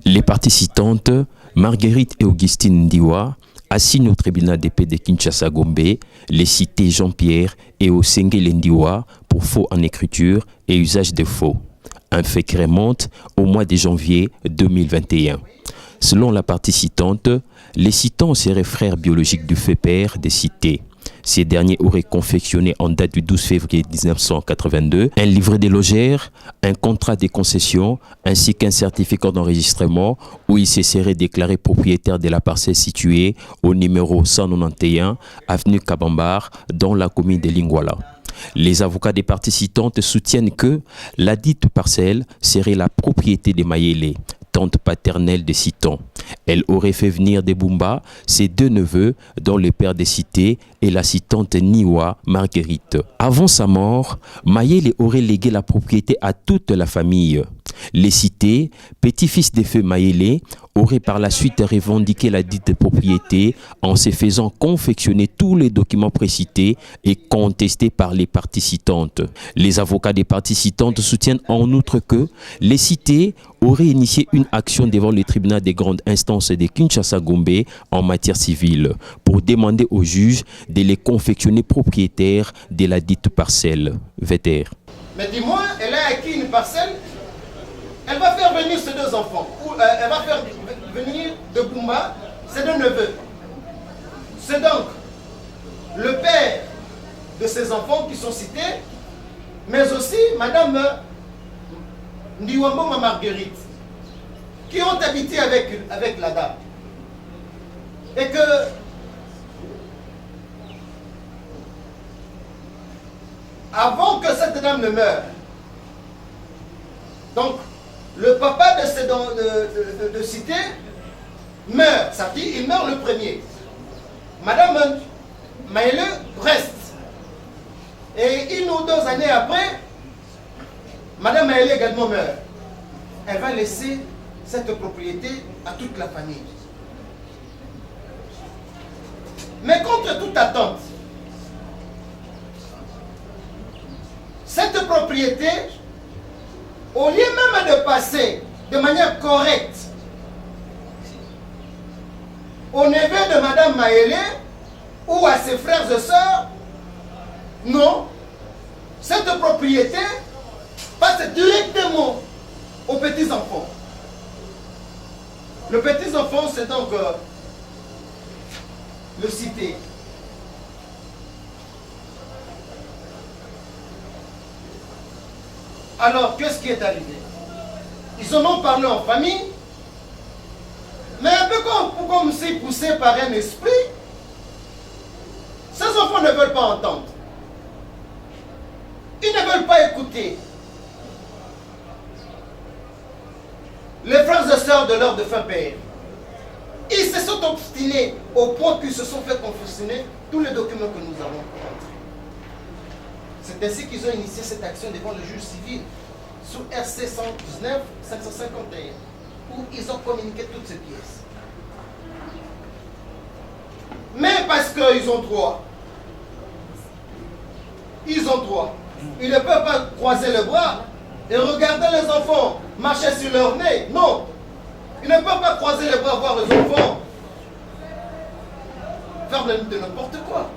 Les participantes, Marguerite et Augustine Ndiwa, assignent au tribunal de paix de Kinshasa-Gombe les cités Jean-Pierre et Osengele Ndiwa pour faux en écriture et usage de faux. Un fait qui remonte au mois de janvier 2021. Selon la participante, les citants seraient frères biologiques du fait père des cités. Ces derniers auraient confectionné en date du 12 février 1982 un livret des logères, un contrat de concession ainsi qu'un certificat d'enregistrement où ils se seraient déclarés propriétaires de la parcelle située au numéro 191 avenue Kabambar dans la commune de Lingwala. Les avocats des participantes soutiennent que la dite parcelle serait la propriété de Mayele, tante paternelle des citants. Elle aurait fait venir des Bumba ses deux neveux, dont le père des cités et la citante Niwa Marguerite. Avant sa mort, Mayele aurait légué la propriété à toute la famille. Les cités, petit-fils des feux Mayele, auraient par la suite revendiqué la dite propriété en se faisant confectionner tous les documents précités et contestés par les participantes. Les avocats des participantes soutiennent en outre que les cités auraient initié une action devant le tribunal des grandes instances de Kinshasa-Gombe en matière civile pour demander au juge de les confectionner propriétaires de la dite parcelle. Vetter. Mais dis-moi, elle a acquis une parcelle. Elle va faire venir ses deux enfants. Elle va faire venir de Bumba ses deux neveux. C'est donc le père de ses enfants qui sont cités, mais aussi Madame Ndiwamboma Marguerite, qui ont habité avec la dame. Et que avant que cette dame ne meure, donc le papa de ces de cité meurt, sa fille, il meurt le premier. Madame Mayele reste. Et une ou deux années après, Madame Mayele également meurt. Elle va laisser cette propriété à toute la famille. Mais contre toute attente, cette propriété, au lieu même de passer de manière correcte au neveu de Madame Mayele ou à ses frères et sœurs, non, cette propriété passe directement aux petits-enfants. Le petit-enfant, c'est donc le cité. Alors, qu'est-ce qui est arrivé? Ils en ont parlé en famille, mais un peu comme si poussés par un esprit, ces enfants ne veulent pas entendre. Ils ne veulent pas écouter. Les frères et sœurs de leur défunt père, ils se sont obstinés au point qu'ils se sont fait confectionner tous les documents que nous avons montrés. C'est ainsi qu'ils ont initié cette action devant le juge civil sous RC 119 551 où ils ont communiqué toutes ces pièces. Mais parce qu'ils ont droit, ils ne peuvent pas croiser les bras et regarder les enfants marcher sur leur nez. Non, ils ne peuvent pas croiser les bras voir les enfants faire de n'importe quoi.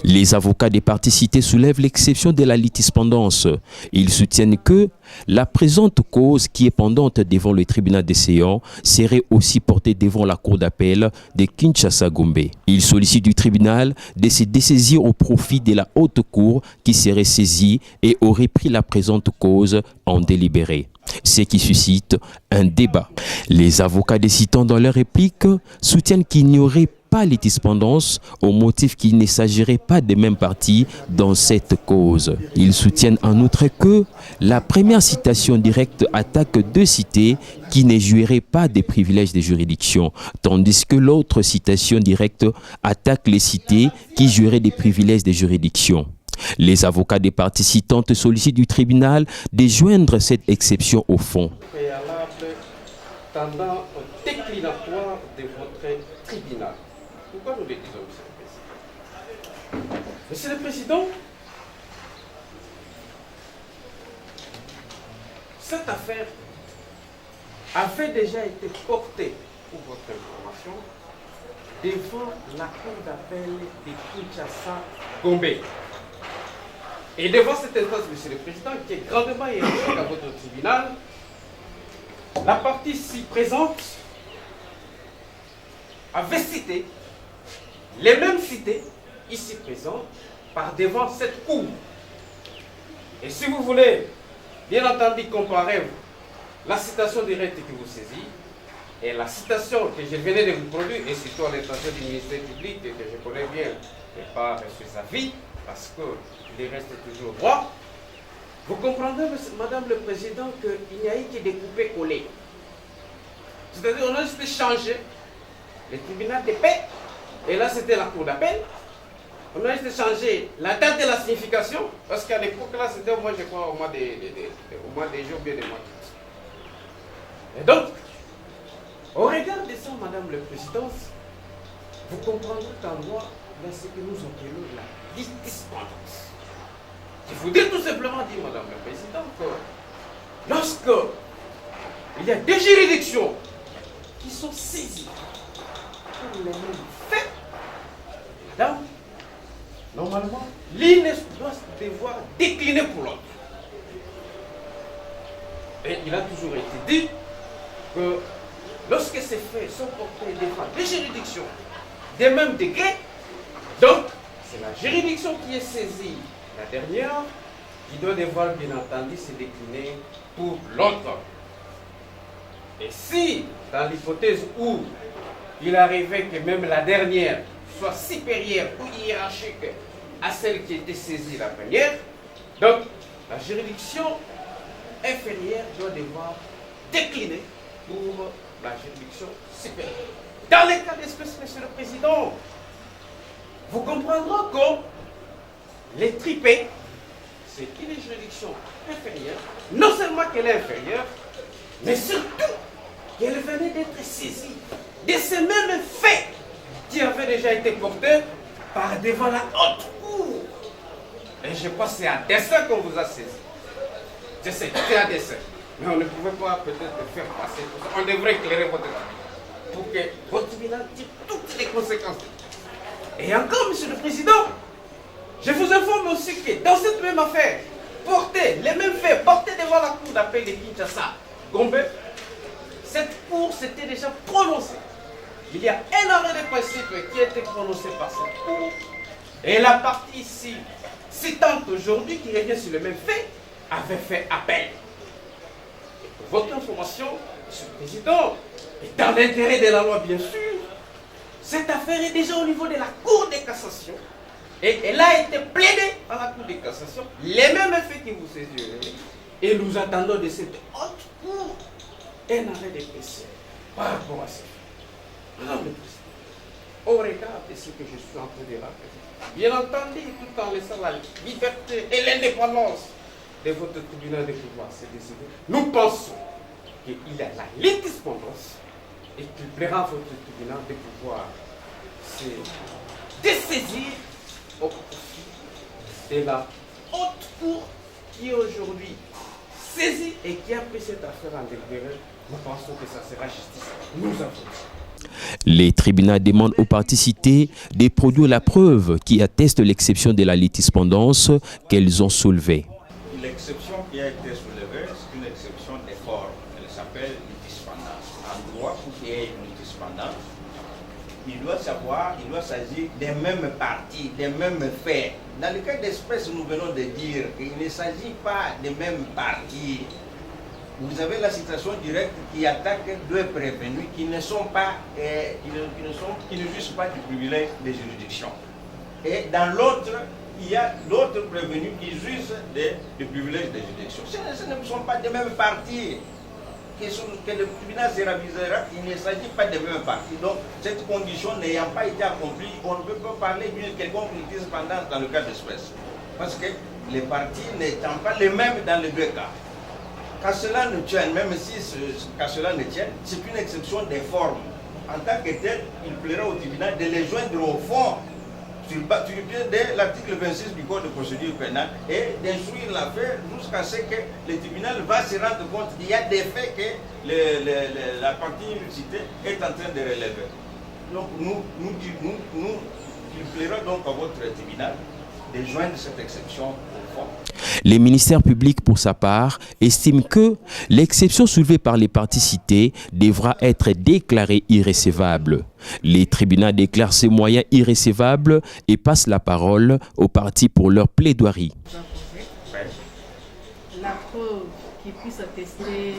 Les avocats des parties citées soulèvent l'exception de la litispendance. Ils soutiennent que la présente cause qui est pendante devant le tribunal des séants serait aussi portée devant la cour d'appel de Kinshasa-Gombe. Ils sollicitent du tribunal de se dessaisir au profit de la haute cour qui serait saisie et aurait pris la présente cause en délibéré. Ce qui suscite un débat. Les avocats des citants dans leur réplique soutiennent qu'il n'y aurait pas litispendance au motif qu'il ne s'agirait pas des mêmes parties dans cette cause. Ils soutiennent en outre que la première citation directe attaque deux cités qui ne jouiraient pas des privilèges de juridiction, tandis que l'autre citation directe attaque les cités qui jouiraient des privilèges de juridiction. Les avocats des parties citantes sollicitent du tribunal de joindre cette exception au fond. Préalable tendant au déclinatoire de votre tribunal. Pourquoi nous le disons, Monsieur le Président? Cette affaire avait déjà été porté, pour votre information, devant la cour d'appel de Kinshasa-Gombe. Et devant cette instance, Monsieur le Président, qui est grandement hiérarchique à votre tribunal, la partie ici présente avait cité les mêmes cités ici présentes par devant cette cour. Et si vous voulez, bien entendu, comparer la citation directe qui vous saisit et la citation que je venais de vous produire, et surtout à l'intention du ministère public, que je connais bien, et pas sur sa vie, parce qu'il reste toujours droit, vous comprendrez, Madame le Président, qu'il n'y a eu que des coupés-collés. C'est-à-dire qu'on a juste changé le tribunal de paix, et là c'était la cour d'appel. On a juste changé la date de la signification, parce qu'à l'époque là c'était au mois, je crois, au mois des jours, bien des mois. Et donc, au regard de ça, Madame le Président, vous comprendrez qu'en droit, là c'est que nous appelons la dispendance. Je vous dis tout simplement, Madame le Président, que lorsque il y a des juridictions qui sont saisies pour les mêmes faits, madame, normalement, l'une doit devoir décliner pour l'autre. Et il a toujours été dit que lorsque ces faits sont portés devant des juridictions des mêmes degrés, donc c'est la juridiction qui est saisie, la dernière, qui doit devoir bien entendu se décliner pour l'autre. Et si, dans l'hypothèse où il arrivait que même la dernière soit supérieure ou hiérarchique à celle qui était saisie la première, donc la juridiction inférieure doit devoir décliner pour la juridiction supérieure. Dans les cas d'espèce, Monsieur le Président, vous comprendrez que les tripés, c'est une juridiction inférieure, non seulement qu'elle est inférieure, mais surtout qu'elle venait d'être saisie de ces mêmes faits qui avaient déjà été portés par devant la haute cour. Et je pense que c'est à dessein qu'on vous a saisi. Je sais, c'est à dessein. Mais on ne pouvait pas peut-être faire passer tout ça. On devrait éclairer votre avis pour que votre tribunal tire toutes les conséquences. Et encore, Monsieur le Président, je vous informe aussi que dans cette même affaire, les mêmes faits portés devant la cour d'appel de Kinshasa, Gombe, cette cour s'était déjà prononcée. Il y a un arrêt de principe qui a été prononcé par cette cour, et la partie ici, citante aujourd'hui, qui revient sur le même fait, avait fait appel. Et pour votre information, Monsieur le Président, et dans l'intérêt de la loi bien sûr, cette affaire est déjà au niveau de la Cour de cassation, et elle a été plaidée à la Cour de cassation, les mêmes faits qui vous saisissent, et nous attendons de cette haute cour un arrêt de PC par rapport à ça. Madame le Président, au regard de ce que je suis en train de rappeler, bien entendu, tout en laissant la liberté et l'indépendance de votre tribunal de pouvoir se décider, nous pensons qu'il y a la litiscondance et qu'il plaira à votre tribunal de pouvoir se dessaisir au profit de la haute cour qui est aujourd'hui saisie et qui a pris cette affaire en délibéré. Nous pensons que ça sera justice. Nous avons. Les tribunaux demandent aux parties citées de produire la preuve qui atteste l'exception de la litispendance qu'elles ont soulevée. L'exception qui a été soulevée, c'est une exception des formes. Elle s'appelle litispendance. En droit, pour qu'il y ait une litispendance, il doit s'agir des mêmes parties, des mêmes faits. Dans le cas d'espèce, nous venons de dire qu'il ne s'agit pas des mêmes parties. Vous avez la citation directe qui attaque deux prévenus qui ne sont pas, qui ne jouissent pas du privilège de juridiction. Et dans l'autre, il y a d'autres prévenus qui jouissent du privilège de juridiction. Ce ne sont pas des mêmes parties. Que le tribunal se ravisera, il ne s'agit pas des mêmes parties. Donc, cette condition n'ayant pas été accomplie, on ne peut pas parler d'une quelconque litispendance dans le cas d'espèce. Parce que les parties n'étant pas les mêmes dans les deux cas. Qu'à cela ne tienne, même si qu'à cela ne tienne, c'est une exception des formes. En tant que tel, il plaira au tribunal de les joindre au fond dès l'article 26 du Code de procédure pénale et d'instruire l'affaire jusqu'à ce que le tribunal va se rendre compte qu'il y a des faits que la partie citée est en train de relever. Donc nous plairons donc à votre tribunal de joindre cette exception au fond. Le ministère public, pour sa part, estime que l'exception soulevée par les parties citées devra être déclarée irrécevable. Les tribunaux déclarent ces moyens irrécevables et passent la parole aux parties pour leur plaidoirie. La preuve qui puisse attester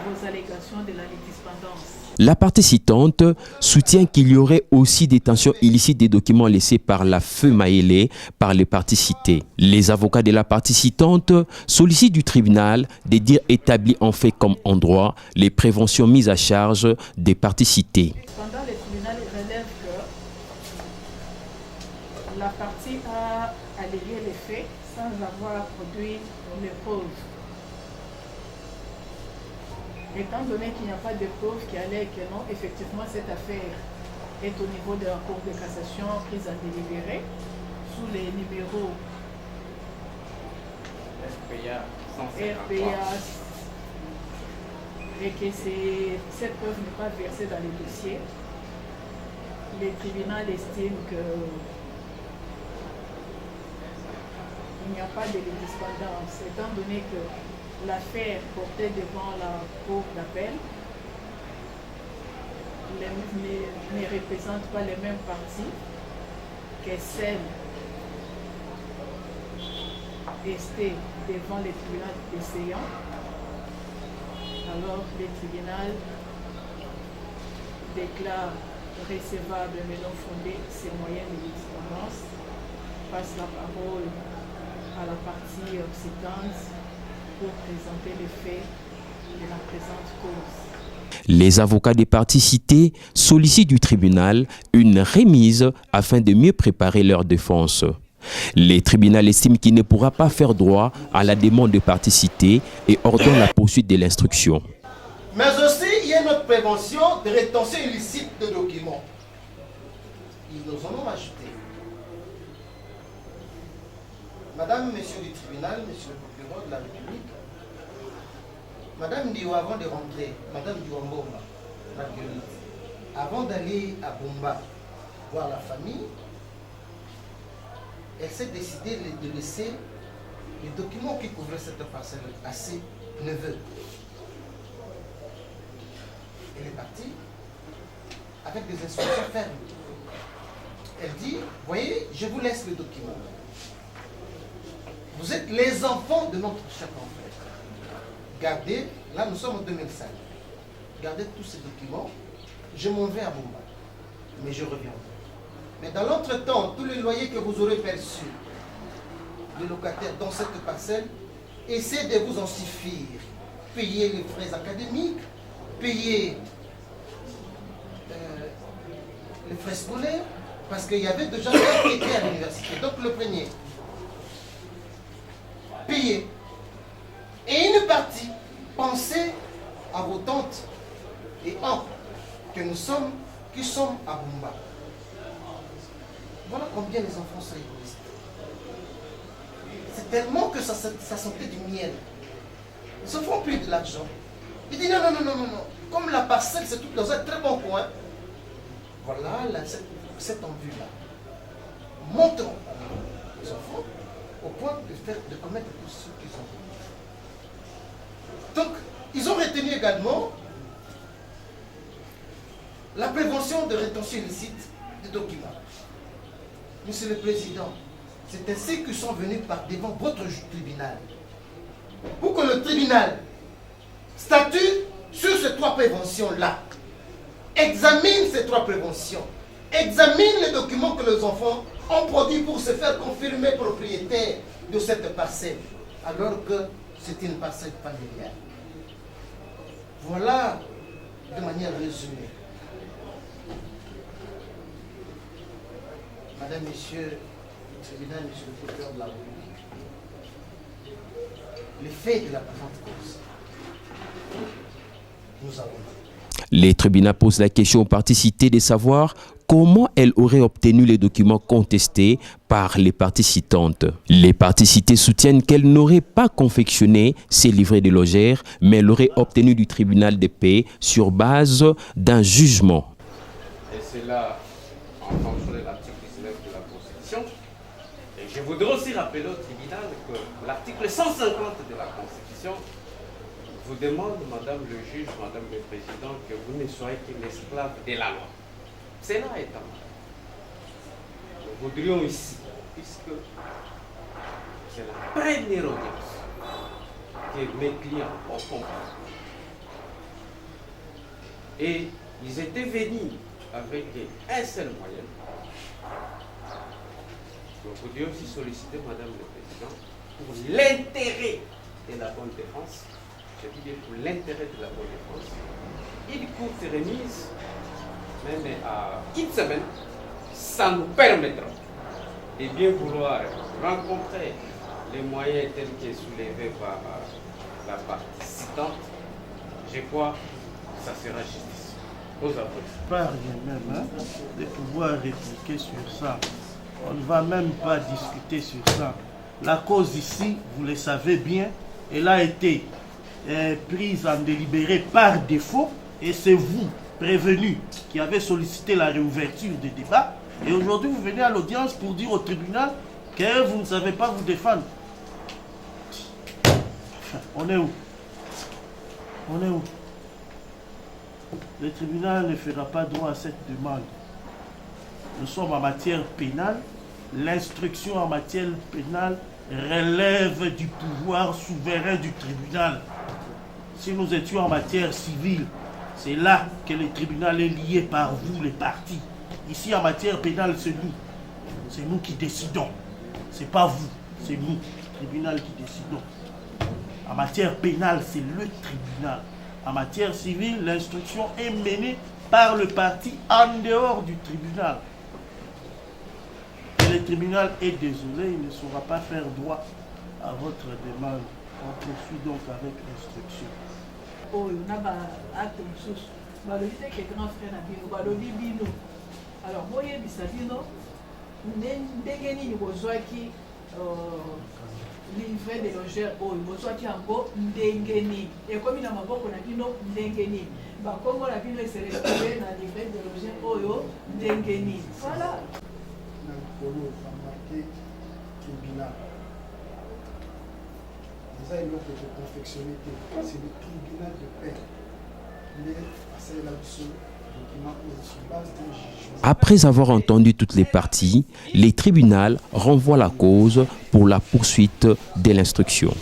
vos allégations de la dispendance. La partie citante soutient qu'il y aurait aussi détention illicite des documents laissés par la feu Maélé par les parties citées. Les avocats de la partie citante sollicitent du tribunal de dire établi en fait comme en droit les préventions mises à charge des parties citées. Cependant, le tribunal relève que la partie a allégué les faits sans avoir produit les preuves. Étant donné qu'il n'y a pas de preuves qui allèguent que non, effectivement, cette affaire est au niveau de la Cour de cassation prise en délibéré sous les numéros RPA et que cette preuve n'est pas versée dans les dossiers, le tribunal estime que il n'y a pas de dispendance, étant donné que l'affaire portée devant la Cour d'appel ne représente pas les mêmes parties que celle restée devant le tribunal décéant. Alors le tribunal déclare recevable mais non fondé ces moyens de dispendance, passe la parole à la partie occitante pour présenter les faits de la présente cause. Les avocats des parties citées sollicitent du tribunal une remise afin de mieux préparer leur défense. Le tribunal estime qu'il ne pourra pas faire droit à la demande de parties citées et ordonne la poursuite de l'instruction. Mais aussi, il y a notre prévention de rétention illicite de documents. Ils nous en ont ajouté. Madame, monsieur du tribunal, monsieur le procureur de la République, Madame Diwa, avant de rentrer, Madame Diwamboma, Marguerite, avant d'aller à Bomba voir la famille, elle s'est décidée de laisser les documents qui couvraient cette parcelle à ses neveux. Elle est partie avec des instructions fermes. Elle dit, voyez, je vous laisse le document. Vous êtes les enfants de notre cher frère. Gardez, là nous sommes en 2005. Gardez tous ces documents. Je m'en vais à Bomba. Mais je reviens. Mais dans l'entretemps, tous les loyers que vous aurez perçus, les locataires dans cette parcelle, essayez de vous en suffire. Payez les frais académiques, payez les frais scolaires, parce qu'il y avait déjà des gens qui étaient à l'université. Donc le premier, payez. Et une partie, pensez à vos tantes et oncles qui sommes à Bomba. Voilà combien les enfants sont égoïstes. C'est tellement que ça sentait du miel. Ils se font plus de l'argent. Ils disent non. Comme la parcelle, c'est tout dans un très bon coin. Voilà cette envie-là. Montrons les enfants au point de commettre tout ce qu'ils ont. Donc, ils ont retenu également la prévention de rétention illicite des documents. Monsieur le Président, c'est ainsi qu'ils sont venus par devant votre tribunal. Pour que le tribunal statue sur ces trois préventions-là, examine ces trois préventions, examine les documents que les enfants ont produits pour se faire confirmer propriétaire de cette parcelle, alors que c'est une parcelle familiale. Voilà, de manière résumée. Madame, Monsieur le tribunal, Monsieur le procureur de la République, les faits de la présente cause, nous avons dit. Les tribunaux posent la question aux parties citées de savoir comment elles auraient obtenu les documents contestés par les parties citantes. Les parties citées soutiennent qu'elles n'auraient pas confectionné ces livrets de logeurs, mais l'auraient obtenu du tribunal de paix sur base d'un jugement. Et c'est là, en fonction de l'article 19 de la Constitution. Et je voudrais aussi rappeler au tribunal que l'article 150 de la Constitution vous demande, Madame le juge, Madame le Président, que vous ne soyez que l'esclave de la loi. C'est là étant. Nous voudrions ici, puisque c'est la première audience que mes clients ont compris. Et ils étaient venus avec un seul moyen. Nous voudrions aussi solliciter Madame le Président pour l'intérêt de la bonne défense. Je dis bien pour l'intérêt de la bonne défense. Une courte remise, même à une semaine, ça nous permettra de bien vouloir rencontrer les moyens tels que soulevés par la partie citante. Je crois que ça sera justice. Aux avocats. Pas rien même de pouvoir répliquer sur ça. On ne va même pas discuter sur ça. La cause ici, vous le savez bien, elle a été prise en délibéré par défaut et c'est vous, prévenus, qui avez sollicité la réouverture des débats et aujourd'hui vous venez à l'audience pour dire au tribunal que vous ne savez pas vous défendre. Enfin, on est où? On est où? Le tribunal ne fera pas droit à cette demande. Nous sommes en matière pénale. L'instruction en matière pénale relève du pouvoir souverain du tribunal. Si nous étions en matière civile, c'est là que le tribunal est lié par vous, les partis. Ici, en matière pénale, c'est nous. C'est nous qui décidons. C'est pas vous, c'est nous, le tribunal qui décidons. En matière pénale, c'est le tribunal. En matière civile, l'instruction est menée par le parti en dehors du tribunal. Et le tribunal est désolé, il ne saura pas faire droit à votre demande. On poursuit donc avec l'instruction. Oh, il y a un acte de souche. Le fait que grand frère n'a pas le bino. Alors, moi, il y a bino. Ndengeni ni bozwaki livret de logeur oyo bozwaki yango ndengeni. Ekomi na maboko na bino ndengeni. Bakombo na bino ese retrouvé na livret de logeur oyo ndengeni. Voilà. Na kolo marqué tribunal. C'est le tribunal de paix. Après avoir entendu toutes les parties, les tribunaux renvoient la cause pour la poursuite de l'instruction.